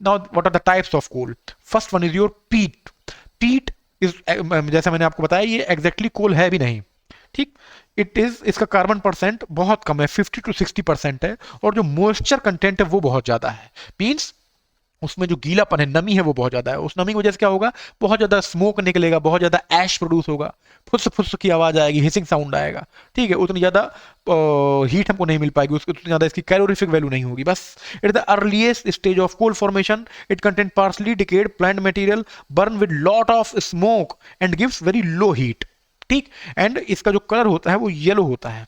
Now what are the types of coal? First one is your peat. Peat is, जैसा मैंने आपको बताया, ये एग्जैक्टली कोल है भी नहीं, ठीक. इट इज, इसका कार्बन परसेंट बहुत कम है, 50 to 60% है, और जो मॉइस्चर कंटेंट है वो बहुत ज्यादा है. मीन्स उसमें जो गीलापन है, नमी है, वो बहुत ज्यादा है. उस नमी की वजह से क्या होगा, बहुत ज्यादा स्मोक निकलेगा, बहुत ज्यादा ऐश प्रोड्यूस होगा, फुस फुस की आवाज आएगी, हिसिंग साउंड आएगा, ठीक है. उतनी ज्यादा हीट हमको नहीं मिल पाएगी, उसकी उतनी ज्यादा इसकी कैलोरीफिक वैल्यू नहीं होगी. बस it is the earliest stage of coal formation. It contain partially decayed plant material, burn with lot of smoke and gives very low heat, ठीक. एंड इसका जो कलर होता है वो येलो होता है,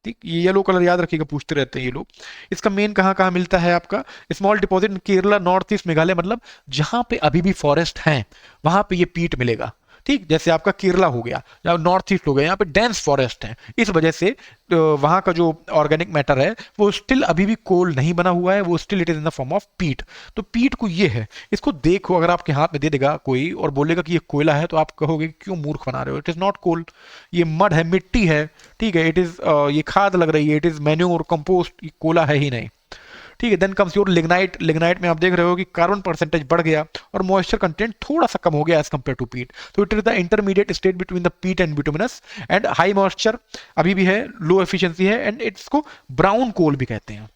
ठीक. ये येलो कलर याद रखिएगा, पूछते रहते हैं ये लोग. इसका मेन कहाँ कहाँ मिलता है आपका? Small deposit in Kerala, north east Meghalaya, मतलब जहां पे अभी भी फॉरेस्ट हैं वहां पे ये पीट मिलेगा, ठीक. जैसे आपका केरला हो गया या नॉर्थ ईस्ट हो गया, यहाँ पे डेंस फॉरेस्ट है, इस वजह से वहां का जो ऑर्गेनिक मैटर है वो स्टिल अभी भी कोल नहीं बना हुआ है, वो still it is in the form of पीट. तो पीट को ये है, इसको देखो, अगर आपके हाथ में दे देगा कोई और बोलेगा कि ये कोयला है, तो आप कहोगे क्यों मूर्ख बना रहे हो, इट इज नॉट कोल, ये मड है, मिट्टी है, ठीक है. इट इज, ये खाद लग रही है, इट इज मैन्योर, कंपोस्ट, ये कोयला है ही नहीं, ठीक है. Then comes your lignite. Lignite में आप देख रहे हो कि कार्बन परसेंटेज बढ़ गया और मॉइस्चर कंटेंट थोड़ा सा कम हो गया एज कंपेयर टू पीट. तो it is the intermediate state between the peat and bituminous, and high moisture अभी भी है, लो एफिशिएंसी है, एंड इसको ब्राउन कोल भी कहते हैं.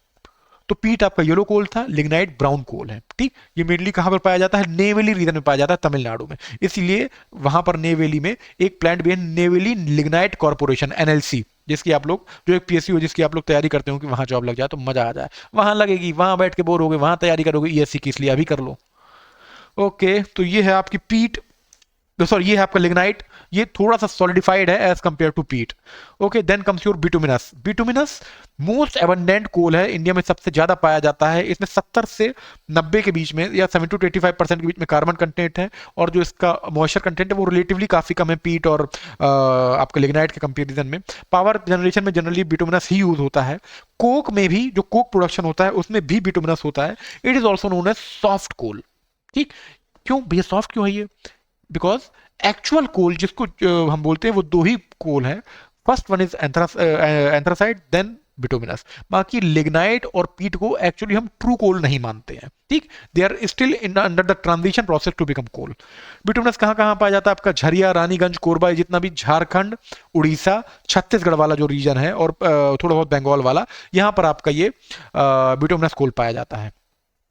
तो पीट आपका येलो कोल था, लिग्नाइट ब्राउन कोल है, ठीक. ये मेनली कहां पर पाया जाता है? नेवेली रीजन में पाया जाता है, तमिलनाडु में. इसलिए वहां पर नेवेली में एक प्लांट भी है, नेवेली लिग्नाइट कॉर्पोरेशन, एनएलसी, जिसकी आप लोग, जो एक पीएससी हो जिसकी आप लोग तैयारी करते हो कि वहां जॉब लग जाए तो मजा आ जाए. वहां लगेगी, वहां बैठ के बोर हो गए, वहां तैयारी करोगे ईएससी की, इसलिए अभी कर लो. ओके, तो ये है आपकी पीट, सॉरी ये है आपका लिग्नाइट. ये थोड़ा सा सॉलिडिफाइड है as compare to peat. Okay, then comes your bituminous. Bituminous most abundant coal है, इंडिया में सबसे ज्यादा पाया जाता है. इसमें 70 से 90 के बीच में, या 70 to 85% के बीच में कार्बन कंटेंट है, और जो इसका मॉइस्चर कंटेंट है वो रिलेटिवली काफी कम है पीट और आपके लिग्नाइट के कंपेरिजन में. पावर जनरेशन में जनरली बिटुमिनस ही यूज होता है. कोक में भी, जो कोक प्रोडक्शन होता है उसमें भी बिटुमिनस होता है. It is also known as soft coal, ठीक. क्यों भैया सॉफ्ट क्यों है ये? बिकॉज एक्चुअल कोल जिसको हम बोलते हैं वो दो ही कोल है. First one is anthracite, then bituminous. बाकी लिग्नाइट और पीट को एक्चुअली हम ट्रू कोल नहीं मानते हैं, ठीक. They are still in under the transition process to become coal. Bituminous कहाँ कहाँ पाया जाता है? आपका झरिया, रानीगंज, कोरबा, जितना भी झारखंड, उड़ीसा, छत्तीसगढ़ वाला जो रीजन है, और थोड़ा बहुत बंगाल वाला, यहाँ पर आपका ये बिटुमिनस कोल पाया जाता है.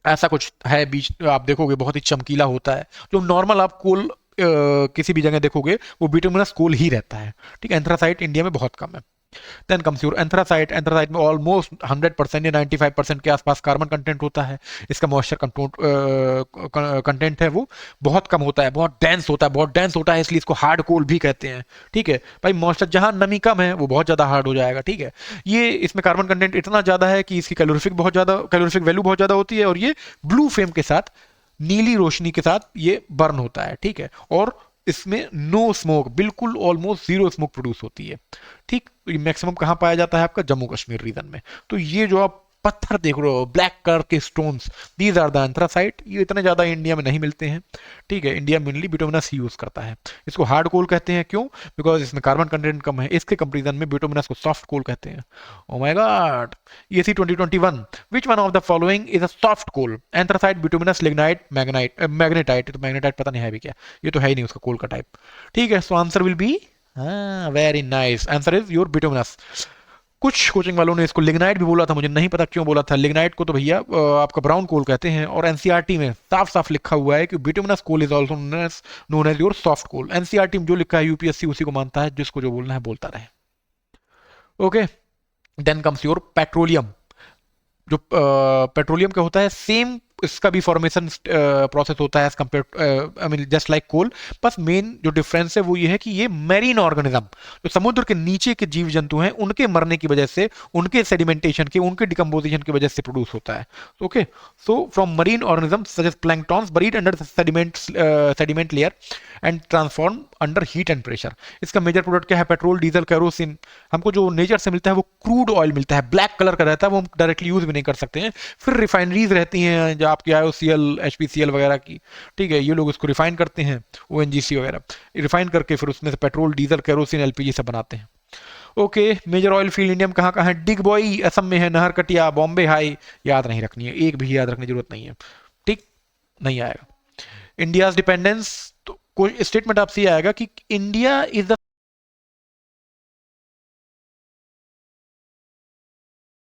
ऐसा कुछ है बीच, आप देखोगे बहुत ही चमकीला होता है. जो नॉर्मल आप कोल किसी भी जगह देखोगे वो बिटुमिनस कोल ही रहता है, ठीक. एंथ्रासाइट इंडिया में बहुत कम है. Then comes your anthracite. Anthracite में ऑलमोस्ट 100% या 95% के आसपास कार्बन कंटेंट होता है. इसका मॉइस्चर कंटेंट है वो बहुत कम होता है, बहुत डेंस होता है, बहुत डेंस होता है, इसलिए इसको हार्ड कोल भी कहते हैं, ठीक है. भाई मॉइस्चर जहां नमी कम है वो बहुत ज्यादा हार्ड हो जाएगा, ठीक है. ये इसमें कार्बन कंटेंट इतना ज्यादा है कि इसकी कैलोरीफिक वैल्यू बहुत ज्यादा होती है, और ये ब्लू फ्लेम के साथ, नीली रोशनी के साथ ये बर्न होता है, ठीक है. और इसमें नो स्मोक, बिल्कुल ऑलमोस्ट जीरो स्मोक प्रोड्यूस होती है, ठीक. तो ये मैक्सिमम कहाँ पाया जाता है? आपका जम्मू कश्मीर रीजन में. तो ये जो आप पत्थर देख रहे हो, ब्लैक कलर के stones, these are the anthracite. ये इतने ज्यादा इंडिया में नहीं मिलते हैं, ठीक है. इंडिया मेनली बिटुमिनस ही यूज करता है. इसको हार्ड कोल कहते हैं, क्यों? बिकॉज इसमें कार्बन कंटेंट कम है. इसके कंपेरिजन में बिटुमिनस को सॉफ्ट कोल कहते हैं. Oh my god. ESC 2021, which one of the following is a soft coal? Anthracite, bituminous, lignite, magnetite. तो मैग्नेटाइट पता नहीं है भी क्या, ये तो है ही नहीं उसका कोल का टाइप, ठीक है. So answer will be, very nice, answer is your bituminous. कुछ कोचिंग वालों ने इसको लिग्नाइट भी बोला था, मुझे नहीं पता क्यों बोला था. लिग्नाइट को तो भैया आपका ब्राउन कोल कहते हैं, और एनसीईआरटी में साफ साफ लिखा हुआ है कि bituminous coal is also known as your soft coal. NCERT में जो लिखा है यूपीएससी उसी को मानता है, जिसको जो बोलना है बोलता रहे. Okay, then comes your petroleum. जो पेट्रोलियम का होता है, सेम इसका भी फॉर्मेशन प्रोसेस होता है as compare, I mean just like coal. बस मेन जो डिफरेंस है वो ये है कि ये मैरीन ऑर्गेनिज्म, जो समुद्र के नीचे के जीव जंतु हैं, उनके मरने की वजह से, उनके सेडिमेंटेशन के, उनके डिकम्पोजिशन की वजह से प्रोड्यूस होता है. Okay, so from marine organism such as planktons buried under sediment layer and transform under heat and pressure. इसका मेजर प्रोडक्ट क्या है? Petrol, diesel, kerosene. हमको जो नेचर से मिलता है वो क्रूड ऑयल मिलता है, ब्लैक कलर का रहता है, वो हम डायरेक्टली यूज भी नहीं कर सकते हैं. फिर रिफाइनरीज रहती हैं, जो आपकी IOCL, HPCL वगैरह की, ठीक है. ये लोग इसको रिफाइन करते हैं, ONGC वगैरह रिफाइन करके फिर उसमें से पेट्रोल, डीजल, कैरोसिन, LPG सब बनाते हैं. Okay, major oil field India में कहाँ कहाँ है? डिगबॉई असम में है, नहरकटिया, बॉम्बे हाई, याद नहीं रखनी है, एक भी याद रखने की जरूरत नहीं है, ठीक. नहीं आएगा। इंडिया डिपेंडेंस, तो कोई स्टेटमेंट आपसे ये आएगा कि इंडिया इज द